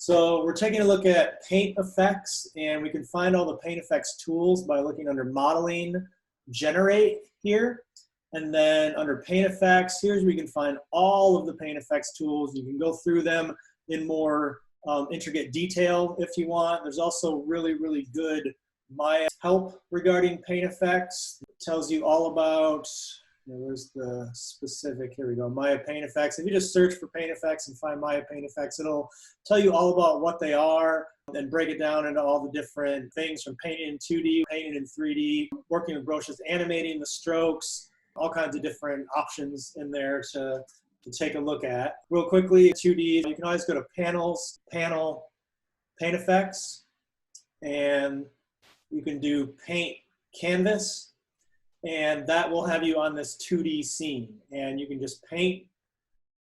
So we're taking a look at paint effects, and we can find all the paint effects tools by looking under modeling, generate here, and then under paint effects, here's where you can find all of the paint effects tools. You can go through them in more intricate detail if you want. There's also really good Maya help regarding paint effects. It tells you all about, where's the specific, here we go, Maya paint effects. If you just search for paint effects and find Maya paint effects, it'll tell you all about what they are and break it down into all the different things from painting in 2D, painting in 3D, working with brushes, animating the strokes, all kinds of different options in there to take a look at. Real quickly, 2D, you can always go to Panels, Panel, Paint Effects, and you can do Paint Canvas, and that will have you on this 2D scene. And you can just paint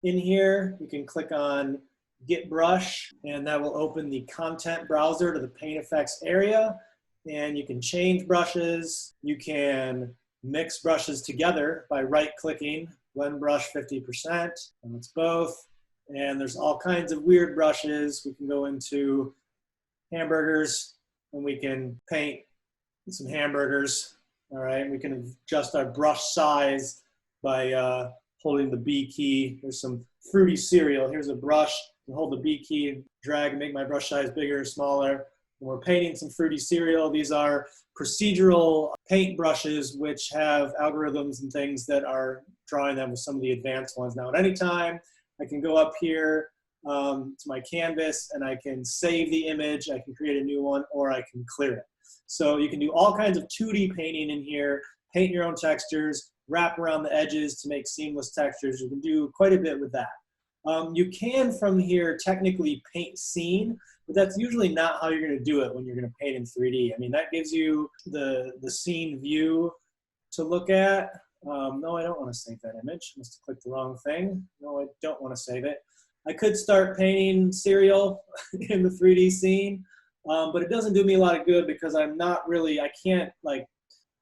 in here. You can click on Get Brush, and that will open the content browser to the paint effects area. And you can change brushes. You can mix brushes together by right-clicking, blend brush 50%, and it's both. And there's all kinds of weird brushes. We can go into hamburgers, and we can paint some hamburgers. All right, we can adjust our brush size by holding the B key. There's some fruity cereal. Here's a brush. I can hold the B key and drag and make my brush size bigger or smaller. When we're painting some fruity cereal, these are procedural paint brushes which have algorithms and things that are drawing them with some of the advanced ones. Now at any time, I can go up here to my canvas and I can save the image, I can create a new one, or I can clear it. So you can do all kinds of 2D painting in here, paint your own textures, wrap around the edges to make seamless textures. You can do quite a bit with that. You can, from here, technically paint scene, but that's usually not how you're going to do it when you're going to paint in 3D. I mean, that gives you the scene view to look at. No, I don't want to save that image. I must have clicked the wrong thing. No, I don't want to save it. I could start painting cereal in the 3D scene, but it doesn't do me a lot of good because I'm not really, I can't, like,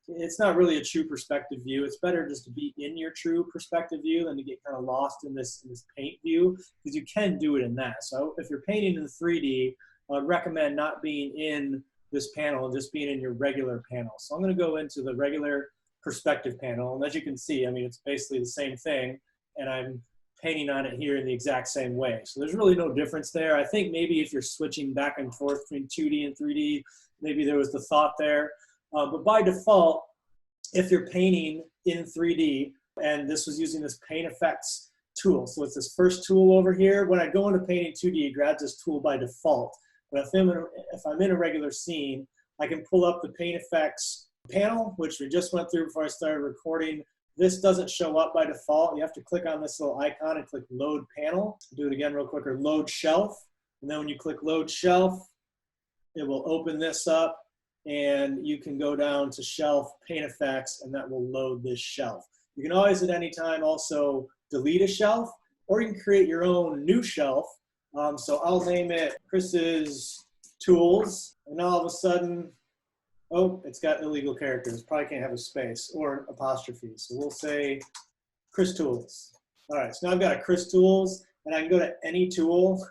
it's not really a true perspective view. It's better just to be in your true perspective view than to get kind of lost in this paint view, because you can do it in that. So if you're painting in 3D, I'd recommend not being in this panel and just being in your regular panel. So I'm going to go into the regular perspective panel, and as you can see, I mean, it's basically the same thing, and I'm painting on it here in the exact same way. So there's really no difference there. I think maybe if you're switching back and forth between 2D and 3D, maybe there was the thought there. But by default, if you're painting in 3D, and this was using this paint effects tool, so it's this first tool over here. When I go into painting 2D, it grabs this tool by default. But if I'm in a regular scene, I can pull up the paint effects panel, which we just went through before I started recording. This doesn't show up by default. You have to click on this little icon and click Load Panel. Do it again real quick, or Load Shelf. And then when you click Load Shelf, it will open this up, and you can go down to Shelf Paint Effects, and that will load this shelf. You can always at any time also delete a shelf, or you can create your own new shelf. So I'll name it Chris's Tools, and all of a sudden, oh, it's got illegal characters. Probably can't have a space or apostrophe. So we'll say Chris Tools. All right, so now I've got a Chris Tools, and I can go to any tool,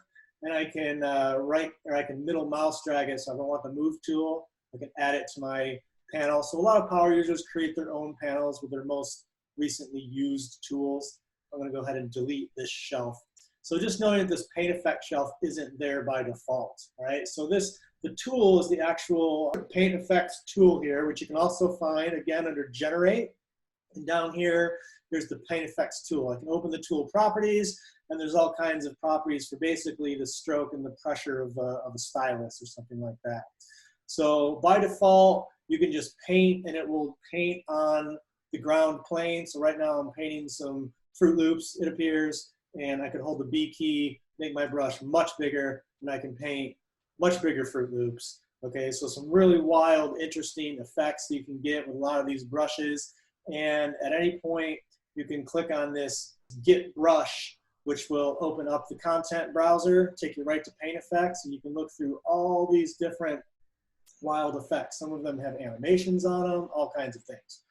and I can I can middle mouse drag it. So if I want the move tool, I can add it to my panel. So a lot of power users create their own panels with their most recently used tools. I'm going to go ahead and delete this shelf. So just knowing that this paint effect shelf isn't there by default, all right? So the tool is the actual paint effects tool here, which you can also find, again, under Generate. And down here, there's the paint effects tool. I can open the tool properties, and there's all kinds of properties for basically the stroke and the pressure of a stylus or something like that. So by default, you can just paint, and it will paint on the ground plane. So right now I'm painting some Fruit Loops, it appears, and I can hold the B key, make my brush much bigger, and I can paint much bigger Fruit Loops. Okay, so some really wild, interesting effects that you can get with a lot of these brushes. And at any point, you can click on this Get Brush, which will open up the content browser, take you right to Paint Effects, and you can look through all these different wild effects. Some of them have animations on them, all kinds of things.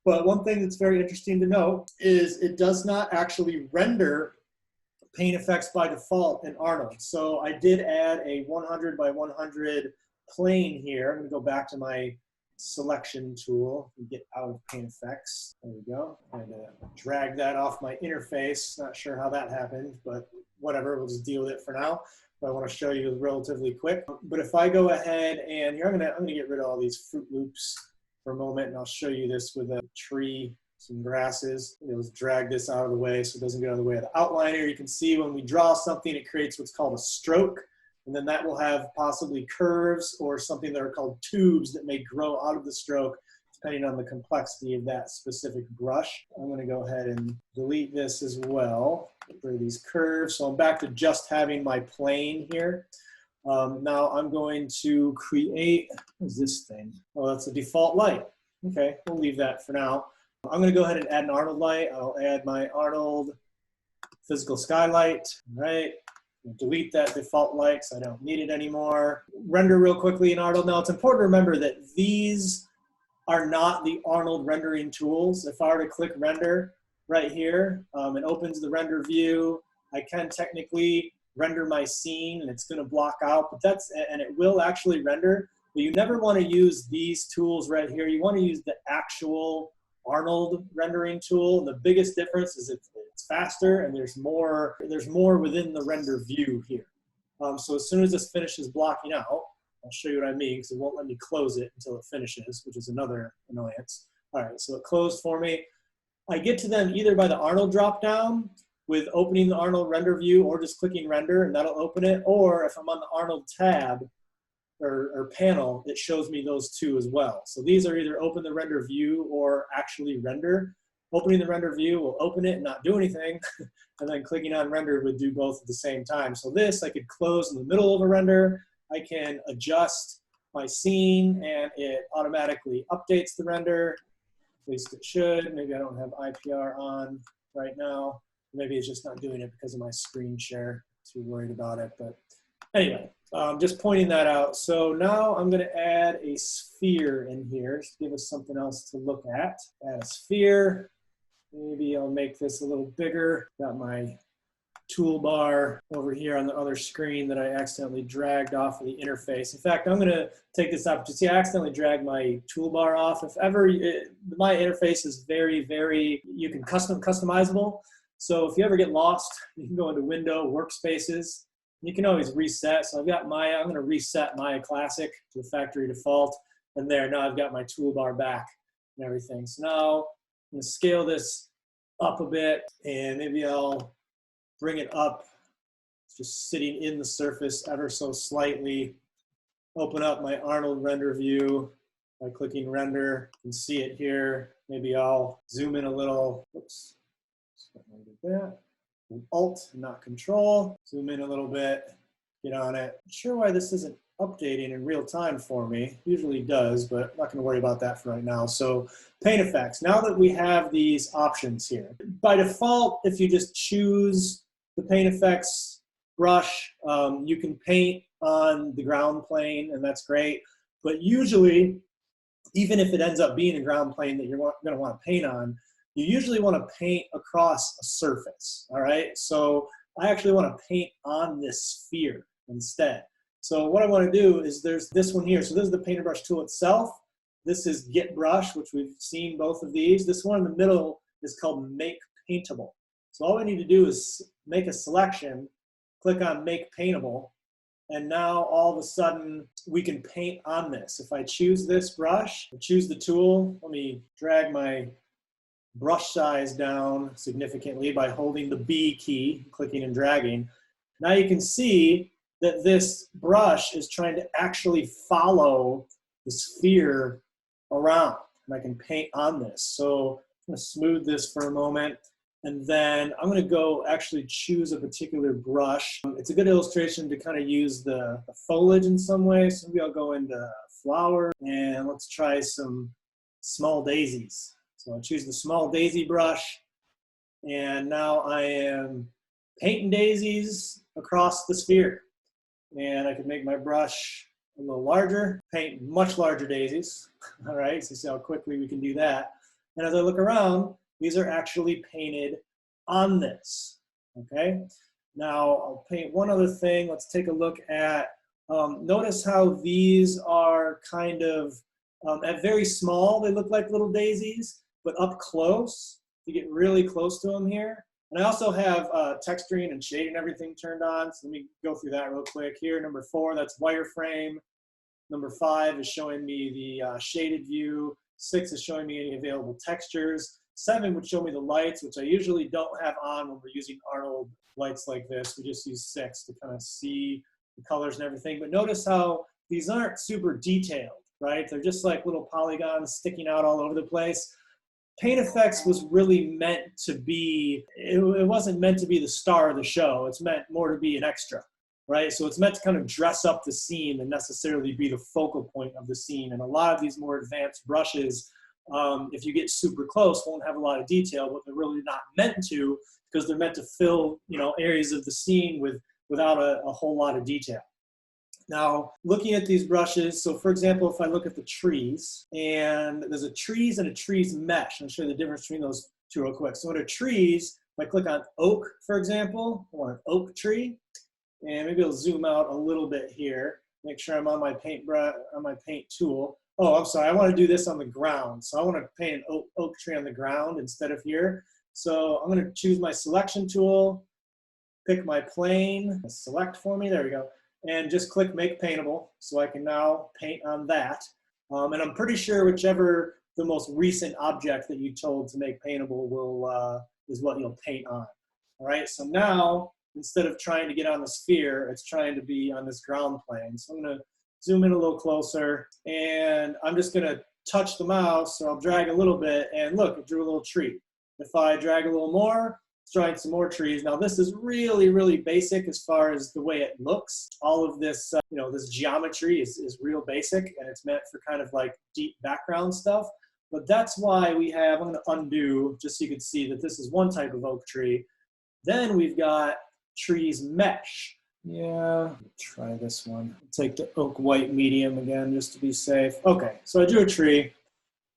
But one thing that's very interesting to note is it does not actually render paint effects by default in Arnold. So I did add a 100 by 100 plane here. I'm going to go back to my selection tool and get out of paint effects. There we go. And drag that off my interface. Not sure how that happened, but whatever, we'll just deal with it for now. But I want to show you relatively quick. But if I go ahead and here, I'm gonna get rid of all these Fruit Loops for a moment, and I'll show you this with a tree, some grasses. Let's drag this out of the way so it doesn't get out of the way of the outliner. You can see when we draw something, it creates what's called a stroke. And then that will have possibly curves or something that are called tubes that may grow out of the stroke depending on the complexity of that specific brush. I'm going to go ahead and delete this as well for these curves. So I'm back to just having my plane here. Now I'm going to create, what is this thing? Oh, that's a default light. Okay, we'll leave that for now. I'm going to go ahead and add an Arnold light. I'll add my Arnold physical skylight, right? Delete that default light so I don't need it anymore. Render real quickly in Arnold. Now it's important to remember that these are not the Arnold rendering tools. If I were to click render right here, it opens the render view. I can technically render my scene and it's going to block out, but and it will actually render. But you never want to use these tools right here. You want to use the actual Arnold rendering tool. And the biggest difference is it's faster and there's more within the render view here. So as soon as this finishes blocking out, I'll show you what I mean because it won't let me close it until it finishes, which is another annoyance. All right, so it closed for me. I get to them either by the Arnold dropdown with opening the Arnold render view or just clicking render and that'll open it, or if I'm on the Arnold tab or panel, it shows me those two as well. So these are either open the render view or actually render. Opening the render view will open it and not do anything, and then clicking on render would do both at the same time. So this I could close in the middle of a render. I can adjust my scene and it automatically updates the render. At least it should. Maybe I don't have IPR on right now. Maybe it's just not doing it because of my screen share. Too worried about it. But anyway, just pointing that out. So now I'm going to add a sphere in here to give us something else to look at. Add a sphere. Maybe I'll make this a little bigger. Got my toolbar over here on the other screen that I accidentally dragged off of the interface. In fact, I'm going to take this opportunity. See, I accidentally dragged my toolbar off. If ever, my interface is very, very, you can customizable. So if you ever get lost, you can go into Window, Workspaces. You can always reset. So I've got Maya. I'm going to reset Maya Classic to the factory default. And there, now I've got my toolbar back and everything. So now I'm going to scale this up a bit, and maybe I'll bring it up, just sitting in the surface ever so slightly. Open up my Arnold render view by clicking render. You can see it here. Maybe I'll zoom in a little. Oops. That. Alt, not Control. Zoom in a little bit. Get on it. Not sure why this isn't updating in real time for me. It usually does, but I'm not going to worry about that for right now. So paint effects. Now that we have these options here, by default, if you just choose the paint effects brush, you can paint on the ground plane, and that's great. But usually, even if it ends up being a ground plane that you're going to want to paint on, you usually want to paint across a surface, all right? So I actually want to paint on this sphere instead. So what I want to do is there's this one here. So this is the painter brush tool itself. This is Get Brush, which we've seen both of these. This one in the middle is called Make Paintable. So all we need to do is make a selection, click on Make Paintable, and now all of a sudden we can paint on this. If I choose this brush, choose the tool, let me drag my brush size down significantly by holding the B key, clicking and dragging. Now you can see that this brush is trying to actually follow the sphere around, and I can paint on this. So I'm going to smooth this for a moment, and then I'm going to go actually choose a particular brush. It's a good illustration to kind of use the foliage in some way. So maybe I'll go into flower, and let's try some small daisies. So I'll choose the small daisy brush, and now I am painting daisies across the sphere. And I can make my brush a little larger, paint much larger daisies. All right, so see how quickly we can do that. And as I look around, these are actually painted on this, okay? Now I'll paint one other thing. Let's take a look at, notice how these are kind of, at very small, they look like little daisies, but up close, you get really close to them here. And I also have texturing and shading everything turned on. So let me go through that real quick. Here, number 4, that's wireframe. Number 5 is showing me the shaded view. 6 is showing me any available textures. 7 would show me the lights, which I usually don't have on when we're using Arnold lights like this. We just use 6 to kind of see the colors and everything. But notice how these aren't super detailed, right? They're just like little polygons sticking out all over the place. Paint Effects was really meant to be, it wasn't meant to be the star of the show. It's meant more to be an extra, right? So it's meant to kind of dress up the scene and necessarily be the focal point of the scene. And a lot of these more advanced brushes, if you get super close, won't have a lot of detail, but they're really not meant to, because they're meant to fill, you know, areas of the scene without a whole lot of detail. Now, looking at these brushes, so for example, if I look at the trees, and there's a trees and a trees mesh, I'll show you the difference between those two real quick. So in a trees, if I click on oak, for example, I want an oak tree, and maybe I'll zoom out a little bit here, make sure I'm on my paint brush, on my paint tool. Oh, I'm sorry, I want to do this on the ground. So I want to paint an oak tree on the ground instead of here. So I'm going to choose my selection tool, pick my plane, select for me, there we go. And just click Make Paintable, so I can now paint on that. And I'm pretty sure whichever the most recent object that you told to make paintable will is what you'll paint on. All right, so now, instead of trying to get on the sphere, it's trying to be on this ground plane. So I'm gonna zoom in a little closer, and I'm just gonna touch the mouse, or I'll drag a little bit, and look, it drew a little tree. If I drag a little more, drawing some more trees. Now this is really, really basic as far as the way it looks. All of this, you know, this geometry is real basic, and it's meant for kind of like deep background stuff. But that's why we have, I'm gonna undo, just so you can see that this is one type of oak tree. Then we've got trees mesh. Yeah, try this one. Take the oak white medium again, just to be safe. Okay, so I drew a tree.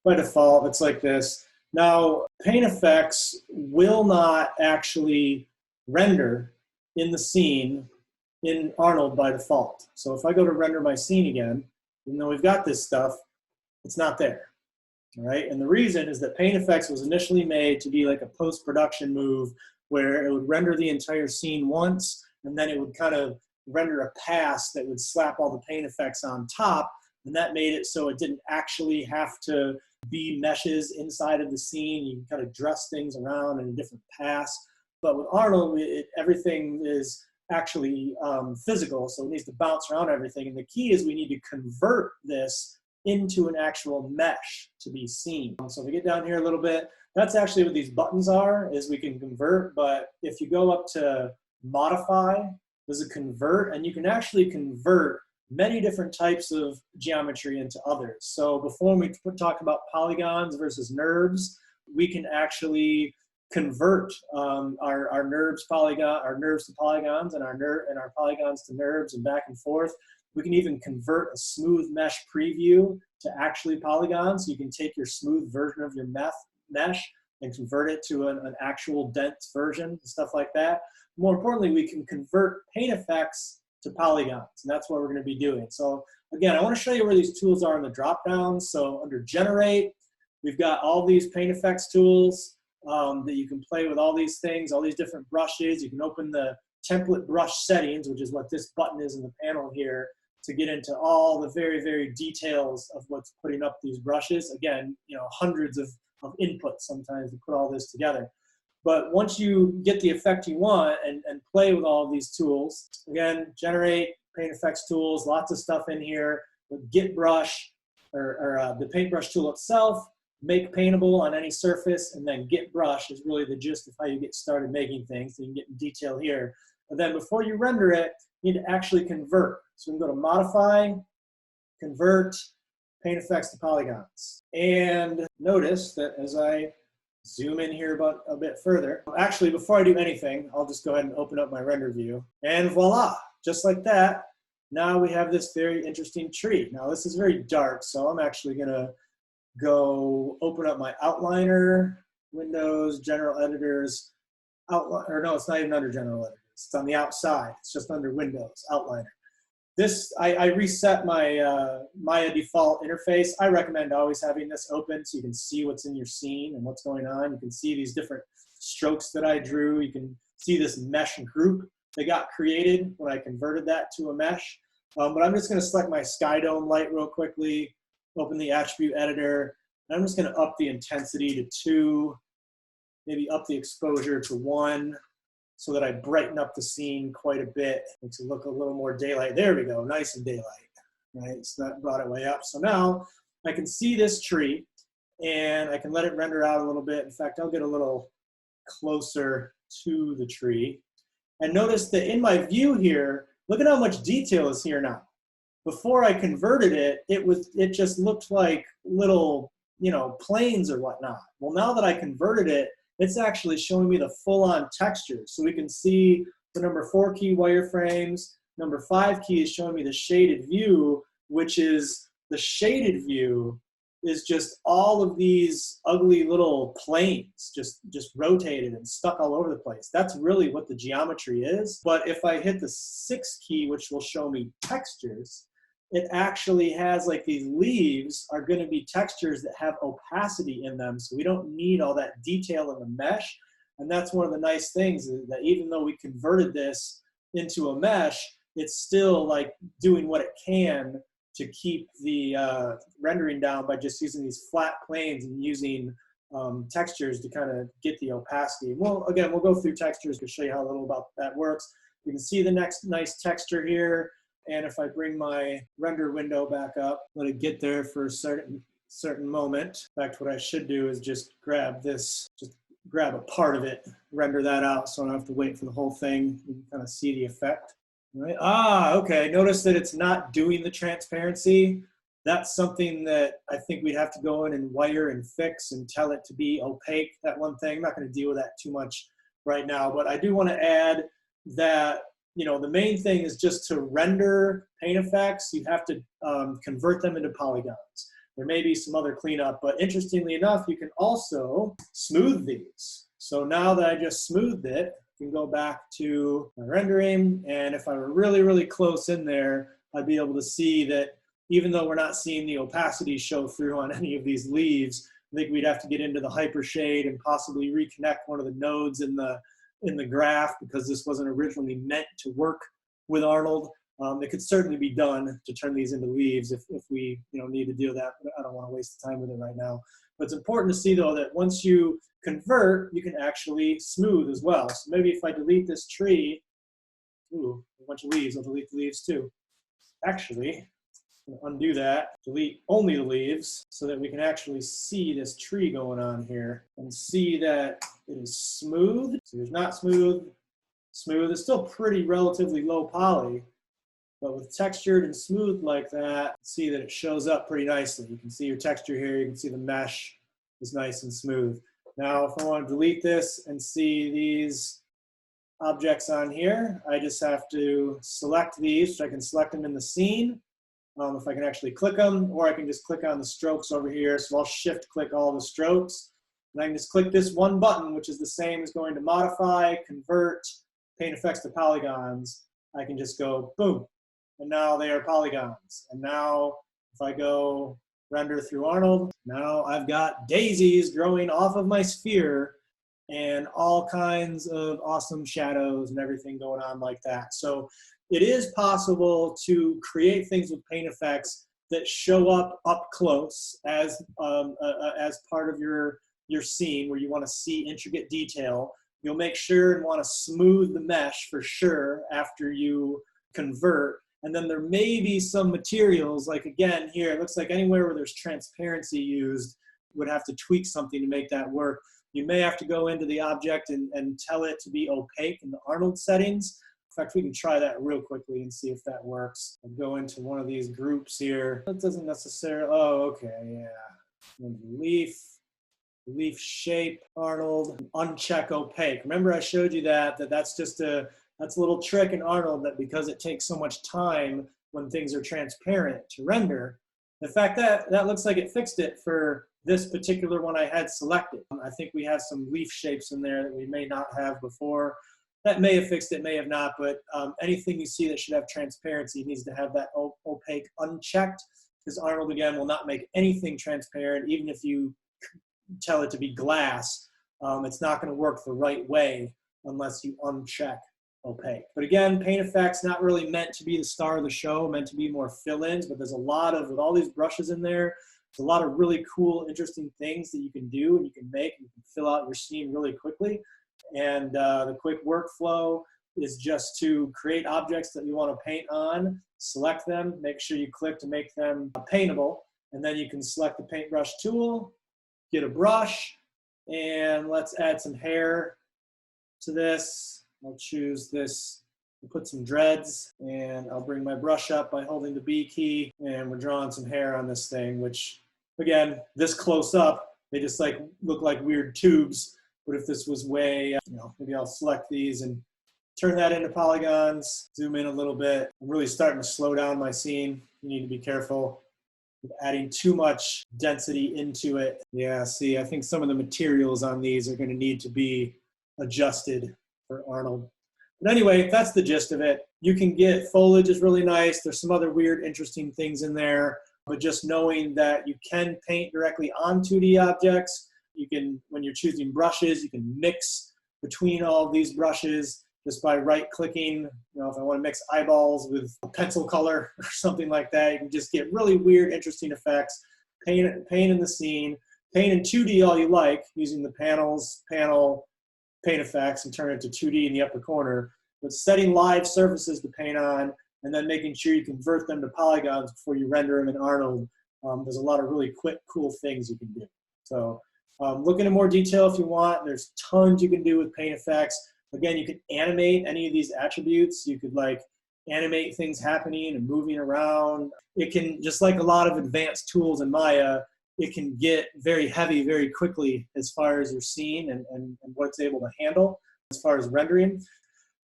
By default, it's like this. Now, Paint Effects will not actually render in the scene in Arnold by default. So if I go to render my scene again, even though we've got this stuff, it's not there, all right? And the reason is that Paint Effects was initially made to be like a post-production move where it would render the entire scene once, and then it would kind of render a pass that would slap all the paint effects on top, and that made it so it didn't actually have to be meshes inside of the scene. You can kind of dress things around in a different pass. But with Arnold, everything is actually physical, so it needs to bounce around everything. And the key is we need to convert this into an actual mesh to be seen. So if we get down here a little bit, that's actually what these buttons are, is we can convert. But if you go up to modify, there's a convert, and you can actually convert many different types of geometry into others. So before we talk about polygons versus NURBS, we can actually convert our NURBS to polygons, and our polygons to NURBS, and back and forth. We can even convert a smooth mesh preview to actually polygons. You can take your smooth version of your mesh and convert it to an actual dense version, stuff like that. More importantly, we can convert Paint Effects to polygons, and that's what we're going to be doing. So again, I want to show you where these tools are in the drop down. So under Generate, we've got all these Paint Effects tools that you can play with all these things, all these different brushes. You can open the template brush settings, which is what this button is in the panel here, to get into all the very, very details of what's putting up these brushes. Again, you know, hundreds of inputs sometimes to put all this together. But once you get the effect you want and play with all of these tools, again, Generate, Paint Effects tools, lots of stuff in here. With Get Brush, or the paintbrush tool itself, make paintable on any surface, and then Get Brush is really the gist of how you get started making things. So you can get in detail here. But then before you render it, you need to actually convert. So we can go to Modify, Convert, Paint Effects to polygons. And notice that as I zoom in here a bit further. Actually, before I do anything, I'll just go ahead and open up my render view. And voila, just like that, now we have this very interesting tree. Now this is very dark, so I'm actually gonna go open up my outliner, Windows, General Editors, outline, or no, it's not even under General Editors. is. It's on the outside. It's just under Windows, Outliner. This, I reset my Maya default interface. I recommend always having this open so you can see what's in your scene and what's going on. You can see these different strokes that I drew. You can see this mesh group that got created when I converted that to a mesh. But I'm just going to select my sky dome light real quickly, open the attribute editor, and I'm just going to up the intensity to 2, maybe up the exposure to 1, so that I brighten up the scene quite a bit. Makes it look a little more daylight. There we go, nice and daylight, right? So that brought it way up. So now I can see this tree, and I can let it render out a little bit. In fact, I'll get a little closer to the tree. And notice that in my view here, look at how much detail is here now. Before I converted it, it just looked like little, planes or whatnot. Well, now that I converted it, it's actually showing me the full-on texture. So we can see the number 4 key wireframes. Number 5 key is showing me the shaded view, which is the shaded view is just all of these ugly little planes just rotated and stuck all over the place. That's really what the geometry is. But if I hit the 6 key, which will show me textures, it actually has like these leaves are going to be textures that have opacity in them. So we don't need all that detail in the mesh. And that's one of the nice things is that even though we converted this into a mesh, it's still like doing what it can to keep the rendering down by just using these flat planes and using textures to kind of get the opacity. Well, again, we'll go through textures to show you how little about that works. You can see the next nice texture here. And if I bring my render window back up, let it get there for a certain moment. In fact, what I should do is just grab this, just grab a part of it, render that out so I don't have to wait for the whole thing. You can kind of see the effect. All right. Okay. Notice that it's not doing the transparency. That's something that I think we'd have to go in and wire and fix and tell it to be opaque, that one thing. I'm not going to deal with that too much right now, but I do want to add that the main thing is just to render paint effects, you have to convert them into polygons. There may be some other cleanup, but interestingly enough, you can also smooth these. So now that I just smoothed it, I can go back to my rendering, and if I were really, really close in there, I'd be able to see that even though we're not seeing the opacity show through on any of these leaves, I think we'd have to get into the hypershade and possibly reconnect one of the nodes in the graph because this wasn't originally meant to work with Arnold. It could certainly be done to turn these into leaves if we need to do that. I don't want to waste time with it right now. But it's important to see though that once you convert, you can actually smooth as well. So maybe if I delete this tree, ooh, a bunch of leaves, I'll delete the leaves too. Actually, I'm gonna undo that, delete only the leaves so that we can actually see this tree going on here and see that it is smooth. So there's not smooth. Smooth is still pretty relatively low poly, but with textured and smooth like that, see that it shows up pretty nicely. You can see your texture here. You can see the mesh is nice and smooth. Now, if I want to delete this and see these objects on here, I just have to select these, so I can select them in the scene. If I can actually click them, or I can just click on the strokes over here. So I'll shift click all the strokes. And I can just click this one button, which is the same as going to modify, convert, paint effects to polygons. I can just go boom. And now they are polygons. And now if I go render through Arnold, now I've got daisies growing off of my sphere and all kinds of awesome shadows and everything going on like that. So it is possible to create things with paint effects that show up close as part of your scene where you want to see intricate detail. You'll make sure and want to smooth the mesh for sure after you convert. And then there may be some materials, like again here, it looks like anywhere where there's transparency used would have to tweak something to make that work. You may have to go into the object and tell it to be opaque in the Arnold settings. In fact, we can try that real quickly and see if that works. I'll go into one of these groups here. That doesn't necessarily, oh, okay, yeah. Leaf shape, Arnold, uncheck opaque. Remember I showed you that's just that's a little trick in Arnold that because it takes so much time when things are transparent to render. In fact, that looks like it fixed it for this particular one I had selected. I think we have some leaf shapes in there that we may not have before. That may have fixed it, may have not, but anything you see that should have transparency needs to have that opaque unchecked, because Arnold, again, will not make anything transparent, even if you tell it to be glass. It's not going to work the right way unless you uncheck opaque. But again, paint effects not really meant to be the star of the show, meant to be more fill-ins, but there's a lot of, with all these brushes in there, there's a lot of really cool, interesting things that you can do and you can make, and you can fill out your scene really quickly. And the quick workflow is just to create objects that you want to paint on, select them, make sure you click to make them paintable, and then you can select the paintbrush tool, get a brush, and let's add some hair to this. I'll choose this, I'll put some dreads, and I'll bring my brush up by holding the B key, and we're drawing some hair on this thing, which, again, this close up, they just like look like weird tubes. But if this was way, maybe I'll select these and turn that into polygons, zoom in a little bit. I'm really starting to slow down my scene. You need to be careful with adding too much density into it. Yeah, see, I think some of the materials on these are going to need to be adjusted for Arnold. But anyway, that's the gist of it. You can get foliage is really nice. There's some other weird, interesting things in there. But just knowing that you can paint directly on 2D objects, you can, when you're choosing brushes, you can mix between all of these brushes just by right-clicking. If I want to mix eyeballs with a pencil color or something like that, you can just get really weird, interesting effects. Paint in the scene. Paint in 2D all you like, using the panel paint effects, and turn it to 2D in the upper corner. But setting live surfaces to paint on, and then making sure you convert them to polygons before you render them in Arnold. There's a lot of really quick, cool things you can do. So look into more detail if you want. There's tons you can do with paint effects. Again, you can animate any of these attributes. You could like animate things happening and moving around. It can, just like a lot of advanced tools in Maya, it can get very heavy very quickly as far as your scene and what it's able to handle as far as rendering.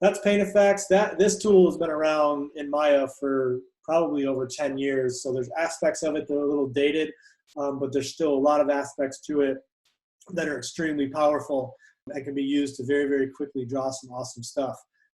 That's paint effects. This tool has been around in Maya for probably over 10 years. So there's aspects of it that are a little dated, but there's still a lot of aspects to it that are extremely powerful and can be used to very, very quickly draw some awesome stuff.